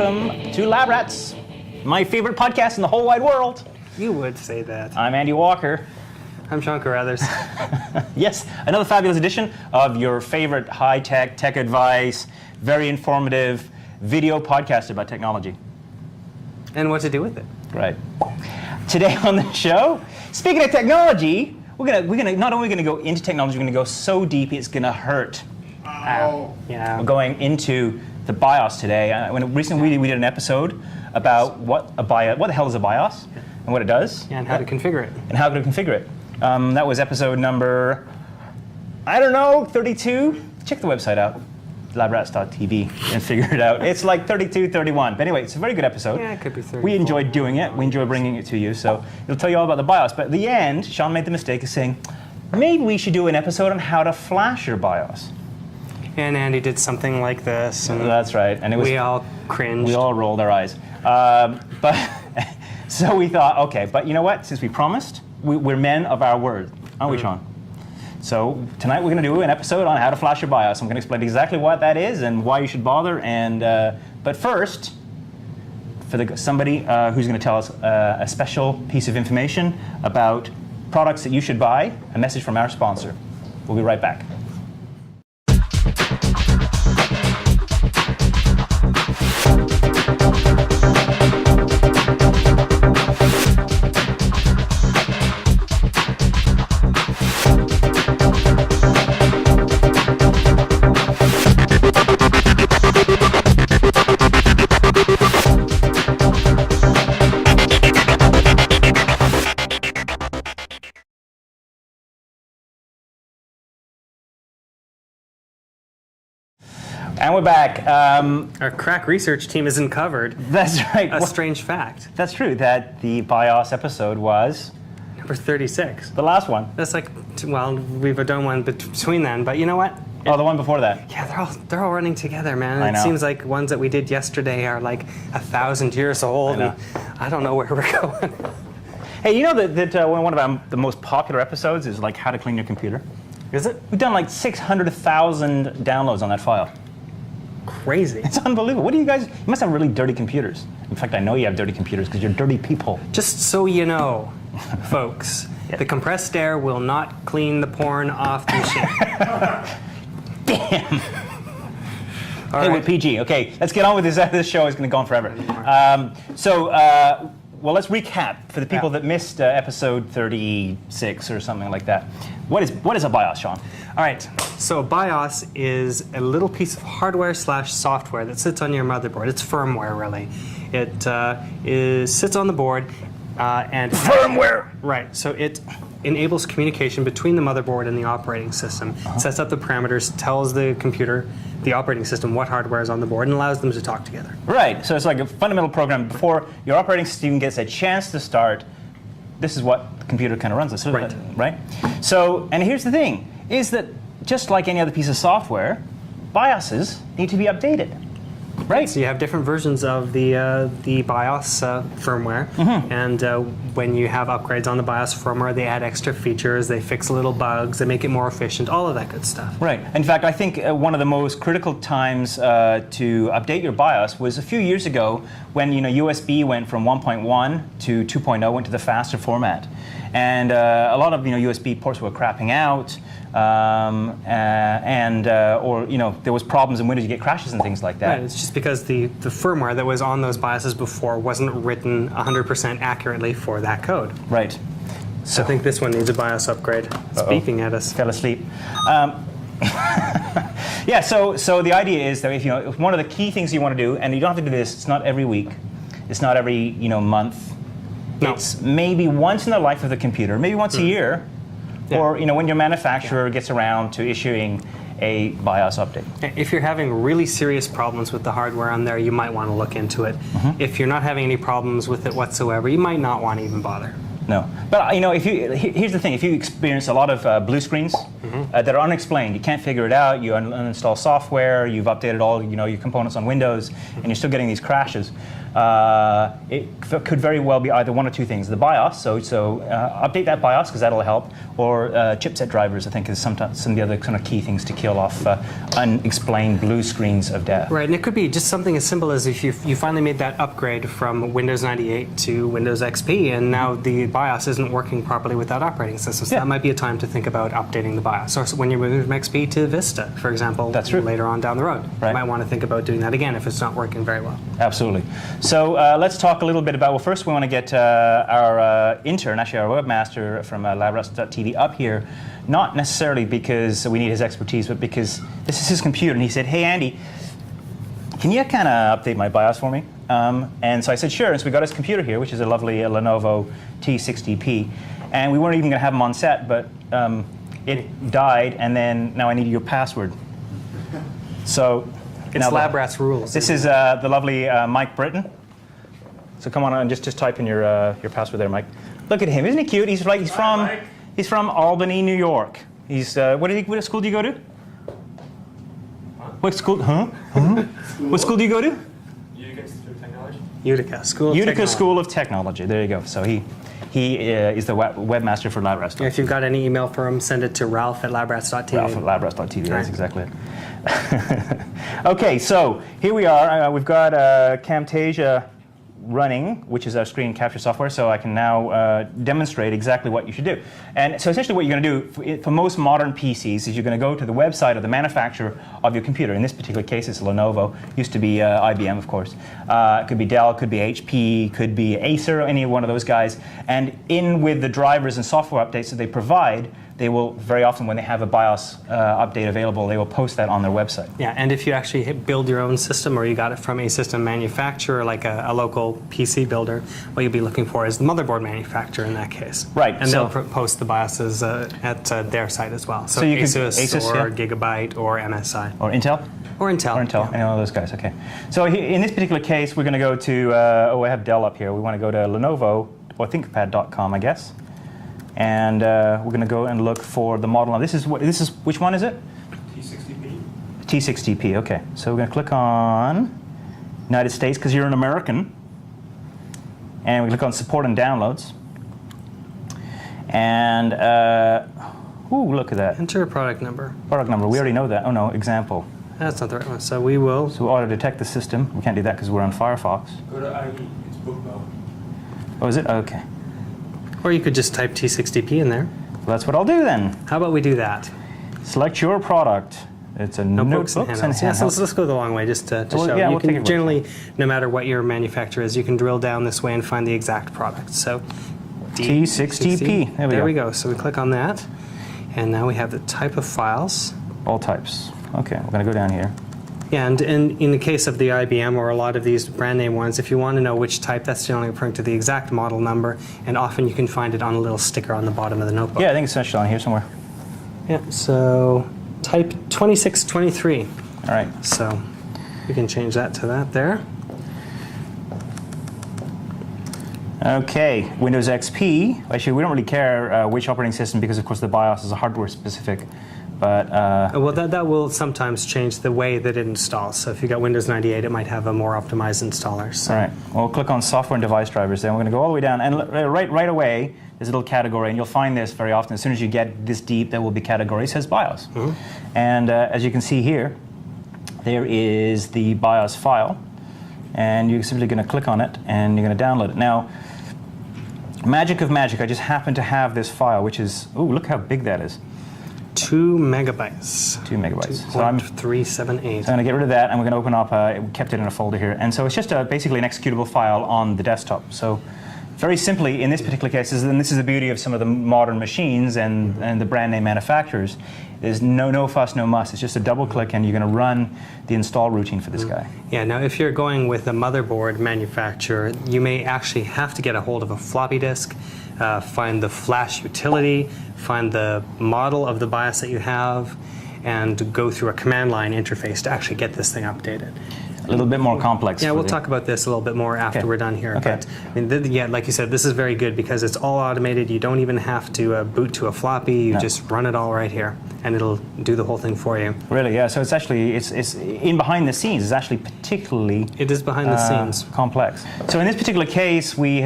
welcome to Lab Rats, my favorite podcast in the whole wide world. You would say that. I'm Andy Walker. I'm Sean Carruthers. Yes, another fabulous edition of your favorite high-tech, tech advice, very informative video podcast about technology. And what to do with it. Right. Today on the show, speaking of technology, we're gonna not only gonna go into technology, we're gonna go so deep it's gonna hurt. Yeah. We're going into the BIOS today. Recently we did an episode about what the hell is a BIOS and what it does. Yeah, and how to configure it. And how to configure it. That was episode number, 32. Check the website out, labrats.tv, and figure it out. It's like 32, 31. But anyway, it's a very good episode. Yeah, it could be 34. We enjoyed doing it. We enjoyed bringing it to you. So it'll tell you all about the BIOS. But at the end, Sean made the mistake of saying, maybe we should do an episode on how to flash your BIOS. And Andy did something like this. And That's right. And we all cringed. We all rolled our eyes. But so we thought, okay, but you know what? Since we promised, we're men of our word, aren't we, Sean? So tonight we're going to do an episode on how to flash your BIOS. I'm going to explain exactly what that is and why you should bother. And but first, for somebody who's going to tell us a special piece of information about products that you should buy, a message from our sponsor. We'll be right back. And we're back. Our crack research team isn't covered. That's right. A strange fact. That's true, that the BIOS episode was Number 36. the last one. That's like, well, we've done one between then, but you know what? Oh, the one before that. Yeah, they're all running together, man. I It know. seems like ones that we did yesterday are like 1,000 years old. I know. And I don't know where we're going. Hey, you know that one of the most popular episodes is like how to clean your computer? Is it? We've done like 600,000 downloads on that file. Crazy. It's unbelievable. What do you guys, you must have really dirty computers. In fact, I know you have dirty computers because you're dirty people. Just so you know, folks, Yeah. the compressed air will not clean the porn off the machine. Damn. All Hey, right. we're PG. Okay, let's get on with this. This show is going to go on forever. Well, let's recap for the people that missed episode 36 or something like that. What is a BIOS, Sean? All right, so a BIOS is a little piece of hardware / software that sits on your motherboard. It's firmware, really. It sits on the board and Firmware. Right, so it enables communication between the motherboard and the operating system. Sets up the parameters, tells the computer, the operating system, what hardware is on the board, and allows them to talk together. Right, so it's like a fundamental program. Before your operating system gets a chance to start, this is what the computer kind of runs. This, Right. Right? So, and here's the thing, is that just like any other piece of software, BIOSes need to be updated. Right? So you have different versions of the BIOS firmware, and when you have upgrades on the BIOS firmware, they add extra features, they fix little bugs, they make it more efficient, all of that good stuff. Right. In fact, I think one of the most critical times to update your BIOS was a few years ago when USB went from 1.1 to 2.0, went to the faster format, and a lot of USB ports were crapping out, or there was problems in Windows. You get crashes and things like that. Right, it's just because the firmware that was on those BIOSes before wasn't written 100% accurately for that code. Right. So I think this one needs a BIOS upgrade. Speaking at us. Fell asleep. Yeah. So the idea is that if one of the key things you want to do, and you don't have to do this. It's not every week. It's not every month. No. It's maybe once in the life of the computer, maybe once a year, Yeah. or when your manufacturer gets around to issuing a BIOS update. If you're having really serious problems with the hardware on there, you might want to look into it. If you're not having any problems with it whatsoever, you might not want to even bother. No, but here's the thing: if you experience a lot of blue screens, that are unexplained. You can't figure it out. You uninstall software. You've updated all your components on Windows, and you're still getting these crashes. It could very well be either one or two things: the BIOS, so update that BIOS because that'll help, or chipset drivers. I think is sometimes some of the other kind of key things to kill off unexplained blue screens of death. Right, and it could be just something as simple as if you finally made that upgrade from Windows 98 to Windows XP, and now the BIOS isn't working properly with that operating system. So that might be a time to think about updating the BIOS. Or when you're moving from XP to Vista, for example, That's true. later on down the road. Right. You might want to think about doing that again if it's not working very well. Absolutely. So let's talk a little bit about, well, first we want to get our intern, actually our webmaster from LabRats.tv up here, not necessarily because we need his expertise, but because this is his computer, and he said, hey, Andy, can you kind of update my BIOS for me? And so I said, sure. And so we got his computer here, which is a lovely Lenovo T60P. And we weren't even going to have him on set, but it died, and then now I need your password. So It's now LabRats rules. this is the lovely Mike Britton. So come on and just type in your password there, Mike. Look at him, isn't he cute? He's from Albany, New York. He's what school do you go to? What school? What school do you go to? Utica School of Technology. Utica School of Utica Technology. School of Technology. There you go. So he is the webmaster for LabRats. If you've got any email for him, send it to Ralph@labrats.tv. Ralph at LabRats.tv. That's exactly it. Okay, so here we are. We've got Camtasia running, which is our screen capture software, so I can now demonstrate exactly what you should do. And so essentially what you're going to do for most modern PCs is you're going to go to the website of the manufacturer of your computer. In this particular case, it's Lenovo. Used to be IBM, of course. It could be Dell, could be HP, could be Acer, any one of those guys. And in with the drivers and software updates that they provide, they will very often, when they have a BIOS update available, they will post that on their website. Yeah, and if you actually build your own system or you got it from a system manufacturer like a local PC builder, what you'll be looking for is the motherboard manufacturer in that case. Right, And so- they'll post the BIOSes at their site as well. So, you could- Asus or yeah. Gigabyte or MSI. Or Intel? Or Intel. Or Intel, yeah. any one of those guys, okay. So in this particular case, we're going to go to, I have Dell up here. We want to go to Lenovo, or ThinkPad.com, I guess. And we're going to go and look for the model. Now, which one is it? T60P. T60P, okay. So we're going to click on United States, because you're an American. And we click on Support and Downloads. And, ooh, look at that. Enter a product number. Product number, we already know that. Oh no, example. That's not the right one. So we will. So auto detect the system. We can't do that because we're on Firefox. Go to IE. It's book mode. Oh, is it? Okay. Or you could just type T60P in there. Well, that's what I'll do then. How about we do that? Select your product. It's a Notebooks and handhelds. Yeah, so handheld. let's go the long way just to Well, show. yeah, You we'll take can it generally, no matter what your manufacturer is, you can drill down this way and find the exact product. So T60P. There we go. So we click on that, and now we have the type of files. All types. Okay, we're going to go down here. Yeah, and in the case of the IBM or a lot of these brand name ones, if you want to know which type, that's generally referring to the exact model number, and often you can find it on a little sticker on the bottom of the notebook. Yeah, I think it's actually on here somewhere. Yeah, so type 2623. All right. So we can change that to that there. Okay, Windows XP. Actually, we don't really care which operating system because, of course, the BIOS is a hardware specific. But Well, that will sometimes change the way that it installs. So if you got Windows 98, it might have a more optimized installer. So. all right, we'll click on Software and Device Drivers. Then we're going to go all the way down, and right away there's a little category, and you'll find this very often. As soon as you get this deep, there will be categories. It says BIOS, and as you can see here, there is the BIOS file, and you're simply going to click on it, and you're going to download it. Now, magic of magic, I just happen to have this file, which is, ooh, look how big that is. 2 megabytes. 2 megabytes. So I'm 378. going to get rid of that, and we're going to open up, we kept it in a folder here. And so it's just basically an executable file on the desktop. So very simply, in this particular case, and this is the beauty of some of the modern machines and the brand name manufacturers, there's no fuss, no muss. It's just a double click, and you're going to run the install routine for this guy. Yeah, now if you're going with a motherboard manufacturer, you may actually have to get a hold of a floppy disk, find the flash utility, find the model of the BIOS that you have, and go through a command line interface to actually get this thing updated. a little bit more complex. Yeah, for we'll the- talk about this a little bit more after Okay. we're done here. Okay. But I mean, yeah, like you said, this is very good because it's all automated. You don't even have to boot to a floppy. You No. just run it all right here, and it'll do the whole thing for you. Really, yeah. So it's actually it's in behind the scenes. It's actually particularly It is behind the scenes. complex. So in this particular case, we've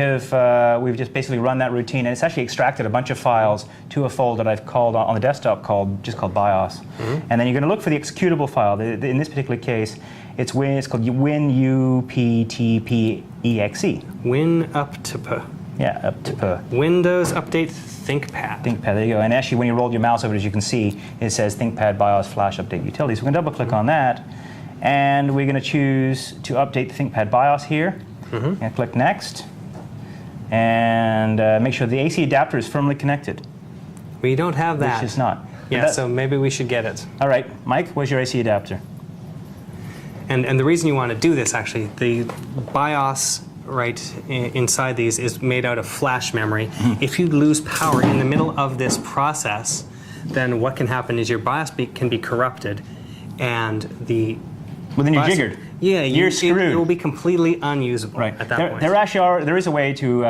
just basically run that routine, and it's actually extracted a bunch of files to a folder that I've called on the desktop called BIOS. And then you're going to look for the executable file. In this particular case, it's called WinUPTPEXE. WinUptP. Yeah, up to per. Windows Update ThinkPad. ThinkPad, there you go. And actually, when you roll your mouse over it, as you can see, it says ThinkPad BIOS Flash Update Utility. So we're going to double click on that, and we're going to choose to update the ThinkPad BIOS here. And click Next, and make sure the AC adapter is firmly connected, We don't have that. which is not. Yeah, so maybe we should get it. All right, Mike, where's your AC adapter? And the reason you want to do this, actually, the BIOS inside these is made out of flash memory. If you lose power in the middle of this process, then what can happen is your BIOS can be corrupted, and the Well, then you're BIOS jiggered. Yeah, You're screwed. It will be completely unusable Right. at that point. There actually there is a way to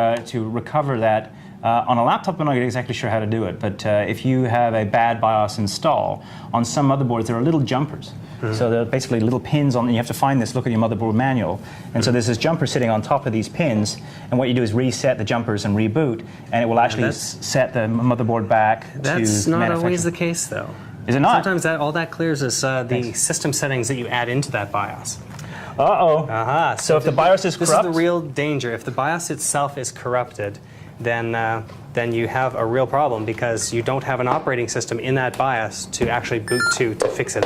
recover that. On a laptop, I'm not exactly sure how to do it, but if you have a bad BIOS install, on some motherboards there are little jumpers. So they're basically little pins on, and you have to find this, look at your motherboard manual. And so there's this jumper sitting on top of these pins, and what you do is reset the jumpers and reboot, and it will actually set the motherboard back to That's not always manufacturing. the case, though. Is it not? Sometimes all that clears is the system settings that you add into that BIOS. Uh-oh. Aha. So if the BIOS is This corrupt? is the real danger. If the BIOS itself is corrupted, then you have a real problem because you don't have an operating system in that BIOS to actually boot to fix it.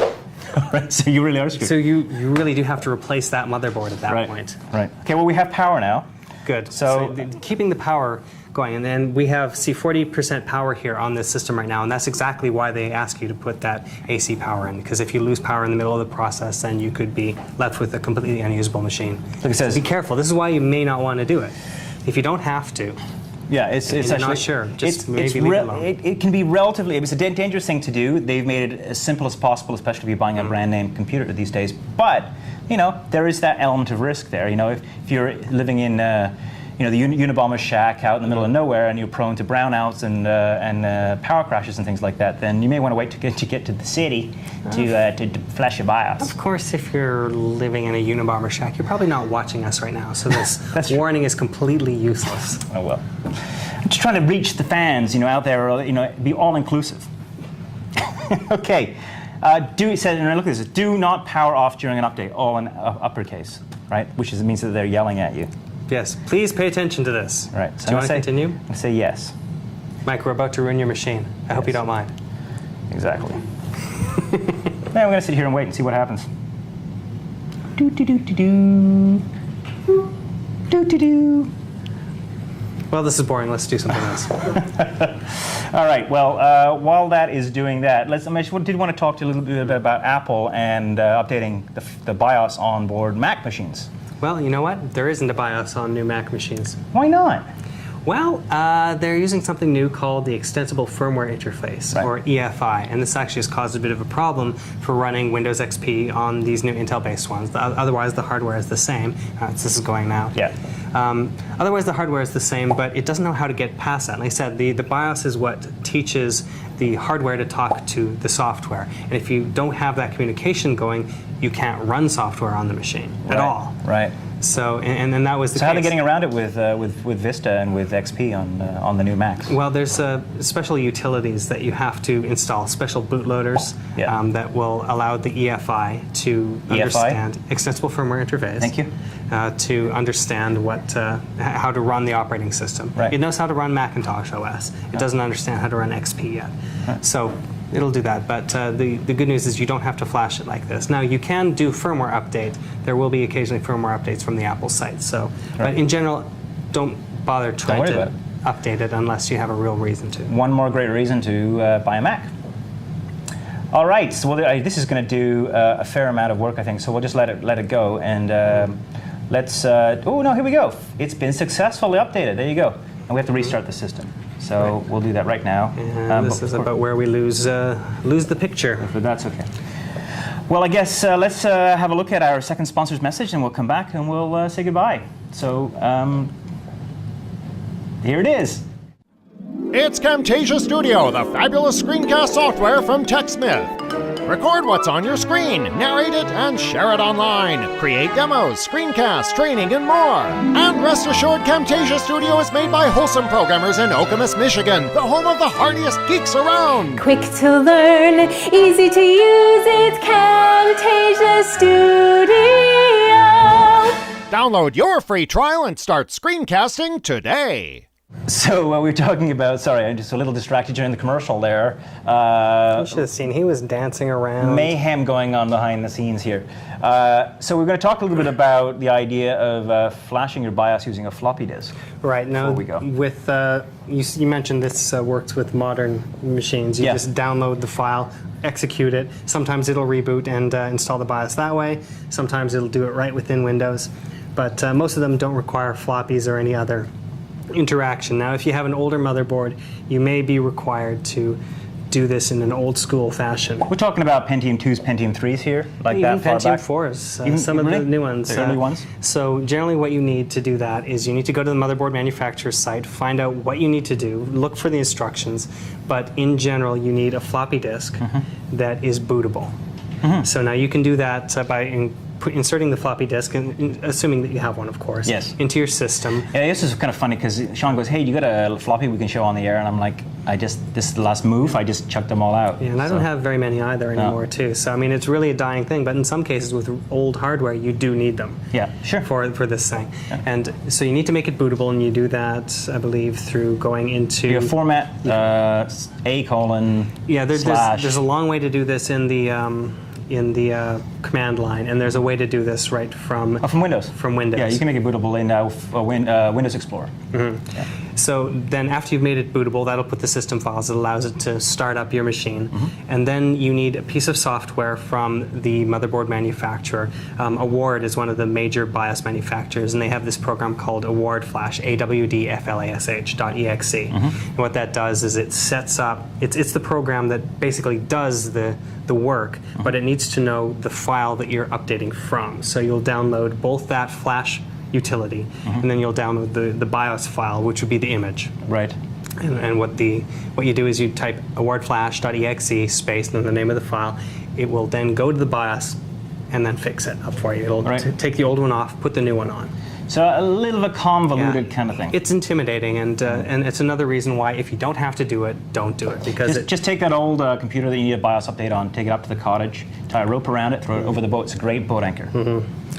Right, so you really are screwed. So you really do have to replace that motherboard at that right. point. Right. Okay, well, we have power now. Good. So- Keeping the power going, and then we have 40% power here on this system right now, and that's exactly why they ask you to put that AC power in, because if you lose power in the middle of the process, then you could be left with a completely unusable machine. Look, it says- Be careful. This is why you may not want to do it. If you don't have to, Yeah, it's you're actually not sure, just it's maybe leave it alone. it can be relatively. It's a dangerous thing to do. They've made it as simple as possible, especially if you're buying a brand name computer these days. But there is that element of risk there. If you're living in the Unabomber shack out in the middle of nowhere, and you're prone to brownouts and power crashes and things like that, then you may want to wait to get to the city to flash your BIOS. of course, if you're living in a Unabomber shack, you're probably not watching us right now, so this That's true. warning is completely useless. Oh well. I'm just trying to reach the fans, out there, be all inclusive. Okay. It says, and look at this. Do not power off during an update. All in uppercase, right? Which means that they're yelling at you. Yes, please pay attention to this. Right. Do you want to continue? I'm gonna say yes. Mike, we're about to ruin your machine. I hope you don't mind. Exactly. Now we're gonna sit here and wait and see what happens. Do do do do do. Do do do. Well, this is boring. Let's do something else. All right. Well, while that is doing that, I did want to talk to you a little bit about Apple and updating the BIOS on board Mac machines. Well, you know what? There isn't a BIOS on new Mac machines. Why not? Well, they're using something new called the Extensible Firmware Interface, Right. or EFI, and this actually has caused a bit of a problem for running Windows XP on these new Intel-based ones. Otherwise, the hardware is the same. This is going now. Yeah. Otherwise, the hardware is the same, but it doesn't know how to get past that. Like I said, the BIOS is what teaches the hardware to talk to the software. And if you don't have that communication going, you can't run software on the machine at all. Right. So, and then that was the So how are they case. getting around it with Vista and with XP on the new Macs? Well, there's special utilities that you have to install, special bootloaders Yeah. that will allow the EFI to understand Extensible Firmware Interface. Thank you. To understand how to run the operating system. Right. It knows how to run Macintosh OS. It doesn't understand how to run XP yet. So it'll do that. But the good news is you don't have to flash it like this. Now you can do firmware update. There will be occasionally firmware updates from the Apple site. So, but in general, don't bother trying worry to about update it unless you have a real reason to. One more great reason to buy a Mac. All right, so this is going to do a fair amount of work, I think. So we'll just let it go, and let's. Oh no, here we go. It's been successfully updated. There you go. And we have to restart the system. So we'll do that right now. And this is about where we lose the picture. But that's okay. Well, I guess let's have a look at our second sponsor's message, and we'll come back and we'll say goodbye. So here it is. It's Camtasia Studio, the fabulous screencast software from TechSmith. Record what's on your screen, narrate it, and share it online. Create demos, screencasts, training, and more. And rest assured, Camtasia Studio is made by wholesome programmers in Okemos, Michigan, the home of the hardiest geeks around. Quick to learn, easy to use, it's Camtasia Studio. Download your free trial and start screencasting today. So we were talking about, sorry, I'm just a little distracted during the commercial there. You should have seen, he was dancing around. Mayhem going on behind the scenes here. So we're going to talk a little bit about the idea of flashing your BIOS using a floppy disk. Right, now Before we go. with, you mentioned this works with modern machines. You Yeah. just download the file, execute it. Sometimes it'll reboot and install the BIOS that way. Sometimes it'll do it right within Windows. But most of them don't require floppies or any other interaction. Now, if you have an older motherboard, you may be required to do this in an old school fashion. We're talking about Pentium 2s, Pentium 3s here, like Even that far Pentium back. 4s, Even- some of really? the new ones. The early ones? So generally what you need to do that is you need to go to the motherboard manufacturer's site, find out what you need to do, look for the instructions, but in general you need a floppy disk Mm-hmm. that is bootable. So now you can do that by inserting the floppy disk, and assuming that you have one, of course, Yes. into your system. Yeah, this is kind of funny because Sean goes, "Hey, you got a floppy we can show on the air?" And I'm like, this is the last move. I just chucked them all out. Yeah, and I don't So- have very many either anymore, too. So, I mean, it's really a dying thing, but in some cases with old hardware, you do need them. Yeah, sure. For this thing. And so you need to make it bootable, and you do that, I believe, through going into... You format A colon Yeah, slash. there's a long way to do this in the command line, and there's a way to do this right from... Oh, from Windows. From Windows. Yeah, you can make it bootable in Windows Explorer. So then after you've made it bootable, that'll put the system files. It allows it to start up your machine. And then you need a piece of software from the motherboard manufacturer. Award is one of the major BIOS manufacturers, and they have this program called Award Flash, awdflash.exe. And what that does is it sets up, it's the program that basically does the work, but it needs to know the file that you're updating from. So you'll download both that Flash utility, and then you'll download the BIOS file, which would be the image. Right. And what you do is you type awardflash.exe space and then the name of the file. It will then go to the BIOS and then fix it up for you. It'll Right. take the old one off, put the new one on. So a little of a convoluted Yeah. kind of thing. It's intimidating, and it's another reason why if you don't have to do it, don't do it, because Just take that old computer that you need a BIOS update on, take it up to the cottage, tie a rope around it, throw it over the boat. It's a great boat anchor.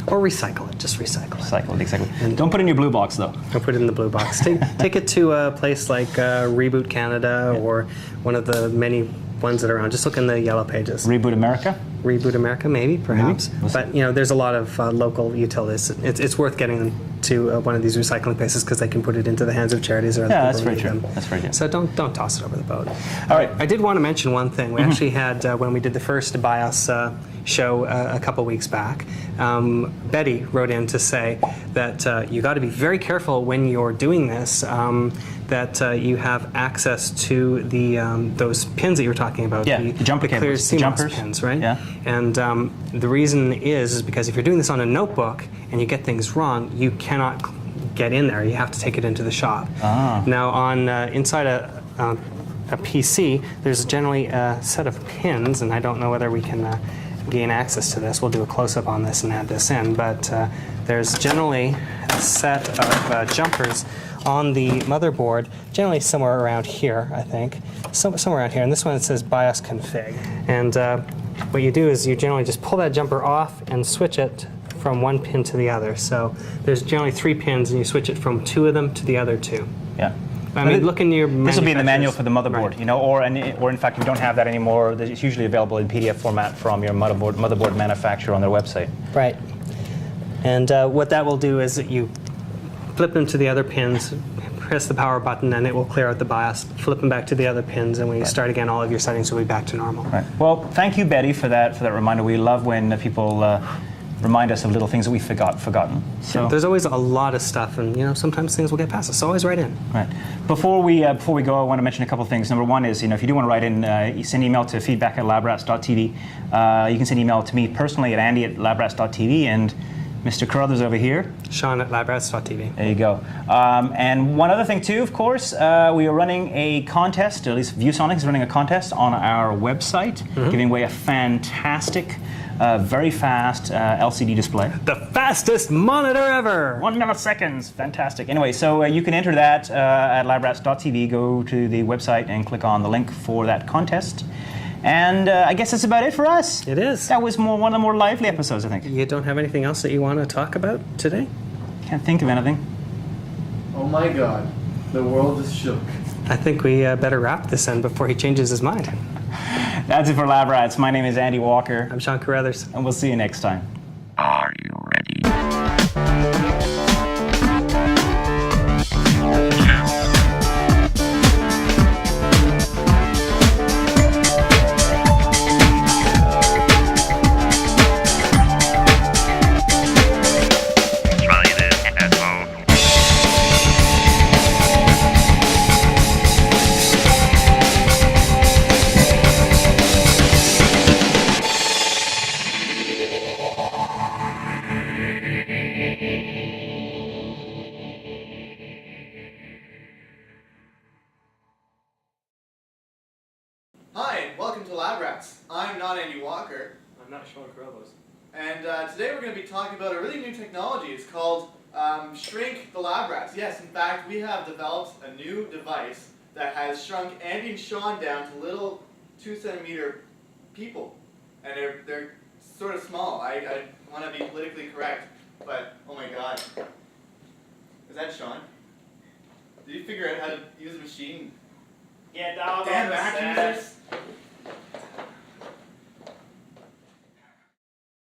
or recycle it. Just recycle it. Cycle, exactly. Don't put it in your blue box though. Or put it in the blue box. Take it to a place like Reboot Canada or one of the many ones that are around. Just look in the yellow pages. Reboot America. Reboot America, maybe, perhaps. We'll see. But there's a lot of local utilities. It's worth getting them to one of these recycling places because they can put it into the hands of charities or other Yeah, people that's who very need true. them. That's very true. So don't toss it over the boat. All right. I did want to mention one thing. We actually had when we did the first BIOS show a couple weeks back. Betty wrote in to say that you got to be very careful when you're doing this. That you have access to the those pins that you were talking about. Yeah, the jumper clear cables, the CMOS jumpers. pins, right? Yeah. And the reason is because if you're doing this on a notebook and you get things wrong, you cannot get in there. You have to take it into the shop. Now, on inside a PC, there's generally a set of pins, and I don't know whether we can gain access to this. We'll do a close-up on this and add this in, but there's generally a set of jumpers on the motherboard, generally somewhere around here, I think. Somewhere around here. And this one, it says BIOS config. And what you do is you generally just pull that jumper off and switch it from one pin to the other. So there's generally 3 pins, and you switch it from 2 of them to the other 2. Yeah. I mean, look in your This will be in the manual manufacturer's- for the motherboard, Right. you know, or in fact, if you don't have that anymore, it's usually available in PDF format from your motherboard manufacturer on their website. Right. And what that will do is that you flip them to the other pins, press the power button, and it will clear out the BIOS. Flip them back to the other pins, and when you start again, all of your settings will be back to normal. Right. Well, thank you, Betty, for that reminder. We love when people remind us of little things that we've forgotten. So There's always a lot of stuff, and sometimes things will get past us. So always write in. right. Before we go, I want to mention a couple of things. Number one is, if you do want to write in, you send email to feedback@labrats.tv. You can send email to me personally at andy@labrats.tv, and Mr. Carruthers over here. Sean at labrats.tv. There you go. And one other thing too, of course, we are running a contest, or at least ViewSonic is running a contest on our website, giving away a fantastic, very fast LCD display. The fastest monitor ever! 1 millisecond, fantastic. Anyway, so you can enter that at labrats.tv, go to the website and click on the link for that contest. And I guess that's about it for us. It is. That was one of the more lively episodes, I think. You don't have anything else that you want to talk about today? Can't think of anything. Oh my god, the world is shook. I think we better wrap this in before he changes his mind. That's it for Lab Rats. My name is Andy Walker, I'm Sean Carruthers. and we'll see you next time. Are you ready? Try this at home. Hi, welcome to Lab Rats. I'm not Andy Walker, I'm not Sean Carruthers. and today we're going to be talking about a really new technology. It's called Shrink the Lab Rats. Yes, in fact, we have developed a new device that has shrunk Andy and Sean down to little 2-centimeter people, and they're sort of small. I want to be politically correct, but oh my god, is that Sean? Did you figure out how to use a machine? Yeah, dog. Damn vacuum users!